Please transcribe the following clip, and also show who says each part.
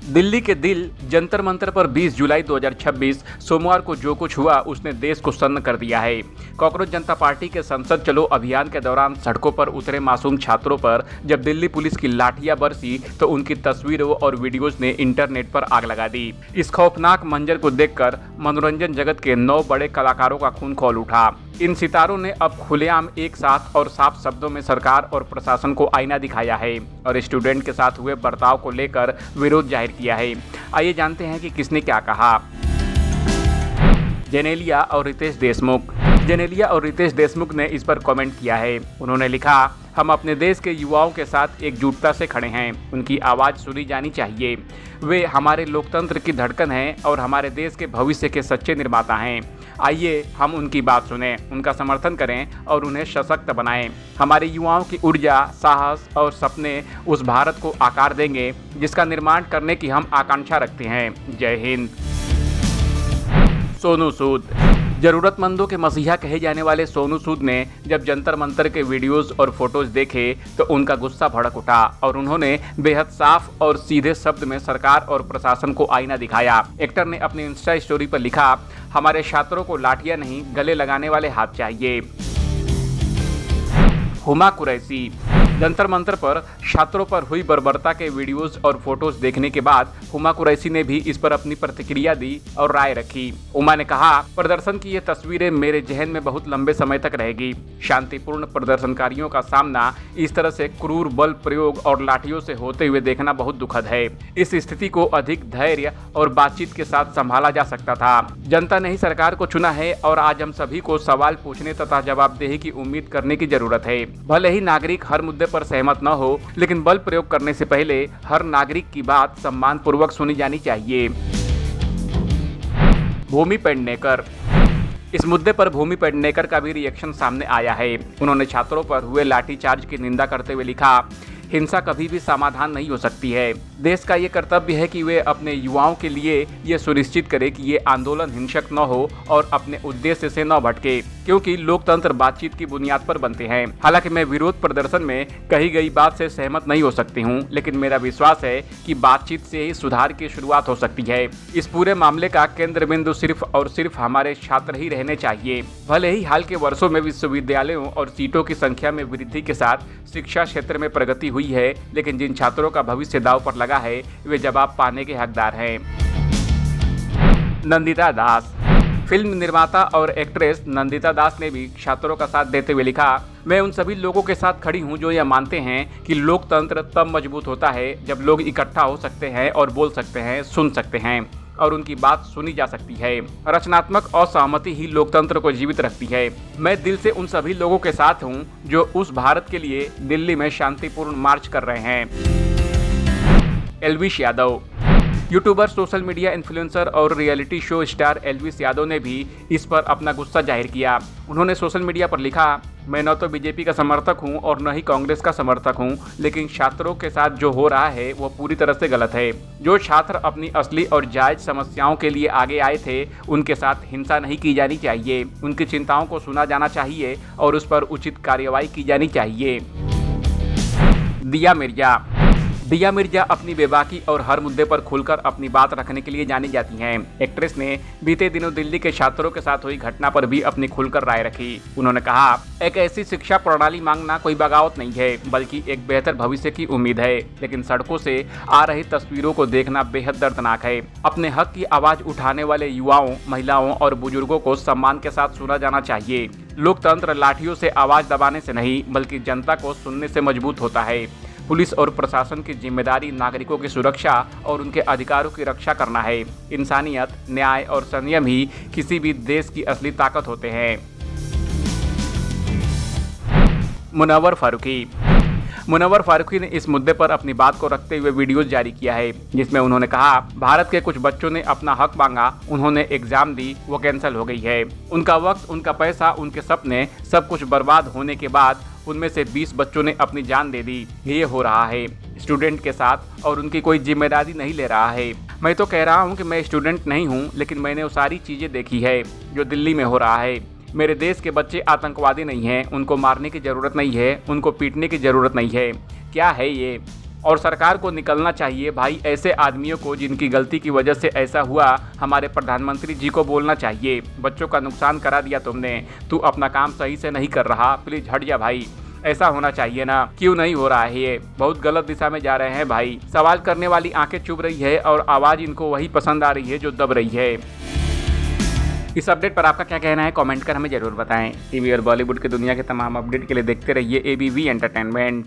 Speaker 1: दिल्ली के दिल जंतर मंतर पर 20 जुलाई 2026 सोमवार को जो कुछ हुआ उसने देश को सन्न कर दिया है। कॉकरोच जनता पार्टी के संसद चलो अभियान के दौरान सड़कों पर उतरे मासूम छात्रों पर जब दिल्ली पुलिस की लाठियां बरसी तो उनकी तस्वीरों और वीडियोज ने इंटरनेट पर आग लगा दी। इस खौफनाक मंजर को देखकर मनोरंजन जगत के 9 बड़े कलाकारों का खून खौल उठा। इन सितारों ने अब खुलेआम एक साथ और साफ शब्दों में सरकार और प्रशासन को आईना दिखाया है और स्टूडेंट के साथ हुए बर्ताव को लेकर विरोध जाहिर किया है। आइए जानते हैं कि किसने क्या कहा। जेनेलिया और रितेश देशमुख। जेनेलिया और रितेश देशमुख ने इस पर कमेंट किया है। उन्होंने लिखा, हम अपने देश के युवाओं के साथ एकजुटता से खड़े हैं। उनकी आवाज़ सुनी जानी चाहिए। वे हमारे लोकतंत्र की धड़कन हैं और हमारे देश के भविष्य के सच्चे निर्माता हैं। आइए हम उनकी बात सुनें, उनका समर्थन करें और उन्हें सशक्त बनाएं। हमारे युवाओं की ऊर्जा, साहस और सपने उस भारत को आकार देंगे जिसका निर्माण करने की हम आकांक्षा रखते हैं। जय हिंद। सोनू सूद। जरूरतमंदों के मसीहा कहे जाने वाले सोनू सूद ने जब जंतर मंतर के वीडियोस और फोटोज देखे तो उनका गुस्सा भड़क उठा और उन्होंने बेहद साफ और सीधे शब्द में सरकार और प्रशासन को आईना दिखाया। एक्टर ने अपनी इंस्टा स्टोरी पर लिखा, हमारे छात्रों को लाठियां नहीं गले लगाने वाले हाथ चाहिए। हुमा कुरैशी। जंतर मंतर पर छात्रों पर हुई बर्बरता के वीडियोस और फोटोज देखने के बाद हुमा कुरैशी ने भी इस पर अपनी प्रतिक्रिया दी और राय रखी। उमा ने कहा, प्रदर्शन की ये तस्वीरें मेरे जहन में बहुत लंबे समय तक रहेगी। शांतिपूर्ण प्रदर्शनकारियों का सामना इस तरह से क्रूर बल प्रयोग और लाठियों से होते हुए देखना बहुत दुखद है। इस स्थिति को अधिक धैर्य और बातचीत के साथ संभाला जा सकता था। जनता ने ही सरकार को चुना है और आज हम सभी को सवाल पूछने तथा जवाबदेही की उम्मीद करने की जरूरत है। भले ही नागरिक हर मुद्दे पर सहमत न हो, लेकिन बल प्रयोग करने से पहले हर नागरिक की बात सम्मान पूर्वक सुनी जानी चाहिए। भूमि पेडनेकर। इस मुद्दे पर भूमि पेडनेकर का भी रिएक्शन सामने आया है। उन्होंने छात्रों पर हुए लाठीचार्ज की निंदा करते हुए लिखा, हिंसा कभी भी समाधान नहीं हो सकती है। देश का ये कर्तव्य है कि वे अपने युवाओं के लिए ये सुनिश्चित करें कि ये आंदोलन हिंसक न हो और अपने उद्देश्य से न भटके, क्योंकि लोकतंत्र बातचीत की बुनियाद पर बनते हैं। हालांकि मैं विरोध प्रदर्शन में कही गई बात से सहमत नहीं हो सकती हूं, लेकिन मेरा विश्वास है कि बातचीत से ही सुधार की शुरुआत हो सकती है। इस पूरे मामले का केंद्र बिंदु सिर्फ और सिर्फ हमारे छात्र ही रहने चाहिए। भले ही हाल के वर्षों में विश्वविद्यालयों और सीटों की संख्या में वृद्धि के साथ शिक्षा क्षेत्र में प्रगति हुई है, लेकिन जिन छात्रों का भविष्य दांव पर लगा है वे जवाब पाने के हकदार हैं। नंदिता दास। फिल्म निर्माता और एक्ट्रेस नंदिता दास ने भी छात्रों का साथ देते हुए लिखा, मैं उन सभी लोगों के साथ खड़ी हूं जो यह मानते हैं कि लोकतंत्र तब मजबूत होता है जब लोग इकट्ठा हो सकते हैं और बोल सकते हैं, सुन सकते हैं और उनकी बात सुनी जा सकती है। रचनात्मक असहमति ही लोकतंत्र को जीवित रखती है। मैं दिल से उन सभी लोगों के साथ हूं जो उस भारत के लिए दिल्ली में शांतिपूर्ण मार्च कर रहे हैं। Elvish Yadav. YouTuber, social media influencer और reality show star Elvish Yadav ने भी इस पर अपना गुस्सा जाहिर किया। उन्होंने सोशल मीडिया पर लिखा, मैं न तो बीजेपी का समर्थक हूं और न ही कांग्रेस का समर्थक हूं, लेकिन छात्रों के साथ जो हो रहा है वो पूरी तरह से गलत है। जो छात्र अपनी असली और जायज समस्याओं के लिए आगे आए थे, उनके साथ हिंसा नहीं की जानी चाहिए। उनकी चिंताओं को सुना जाना चाहिए और उस पर उचित कार्रवाई की जानी चाहिए। दिया मिर्जा। दिया मिर्जा अपनी बेबाकी और हर मुद्दे पर खुलकर अपनी बात रखने के लिए जानी जाती हैं। एक्ट्रेस ने बीते दिनों दिल्ली के छात्रों के साथ हुई घटना पर भी अपनी खुलकर राय रखी। उन्होंने कहा, एक ऐसी शिक्षा प्रणाली मांगना कोई बगावत नहीं है, बल्कि एक बेहतर भविष्य की उम्मीद है। लेकिन सड़कों से आ रही तस्वीरों को देखना बेहद दर्दनाक है। अपने हक की आवाज उठाने वाले युवाओं, महिलाओं और बुजुर्गों को सम्मान के साथ सुना जाना चाहिए। लोकतंत्र लाठियों से आवाज दबाने से नहीं, बल्कि जनता को सुनने से मजबूत होता है। पुलिस और प्रशासन की जिम्मेदारी नागरिकों की सुरक्षा और उनके अधिकारों की रक्षा करना है। इंसानियत, न्याय और संयम ही किसी भी देश की असली ताकत होते हैं। मुनव्वर फारूकी। मुनव्वर फारूकी ने इस मुद्दे पर अपनी बात को रखते हुए वीडियो जारी किया है, जिसमें उन्होंने कहा, भारत के कुछ बच्चों ने अपना हक मांगा, उन्होंने एग्जाम दी, वो कैंसिल हो गई है। उनका वक्त, उनका पैसा, उनके सपने, सब कुछ बर्बाद होने के बाद उनमें से 20 बच्चों ने अपनी जान दे दी। ये हो रहा है स्टूडेंट के साथ और उनकी कोई जिम्मेदारी नहीं ले रहा है। मैं तो कह रहा हूँ कि मैं स्टूडेंट नहीं हूँ, लेकिन मैंने वो सारी चीज़ें देखी है जो दिल्ली में हो रहा है। मेरे देश के बच्चे आतंकवादी नहीं हैं, उनको मारने की ज़रूरत नहीं है, उनको पीटने की ज़रूरत नहीं है। क्या है ये? और सरकार को निकलना चाहिए भाई, ऐसे आदमियों को जिनकी गलती की वजह से ऐसा हुआ, हमारे प्रधानमंत्री जी को बोलना चाहिए, बच्चों का नुकसान करा दिया तुमने, तू अपना काम सही से नहीं कर रहा, प्लीज हट जा भाई। ऐसा होना चाहिए ना, क्यों नहीं हो रहा है? ये बहुत गलत दिशा में जा रहे हैं भाई। सवाल करने वाली आंखें चुभ रही है और आवाज़ इनको वही पसंद आ रही है जो दब रही है। इस अपडेट पर आपका क्या कहना है, कमेंट कर हमें जरूर बताएं। टीवी और बॉलीवुड की दुनिया के तमाम अपडेट के लिए देखते रहिए ABV एंटरटेनमेंट।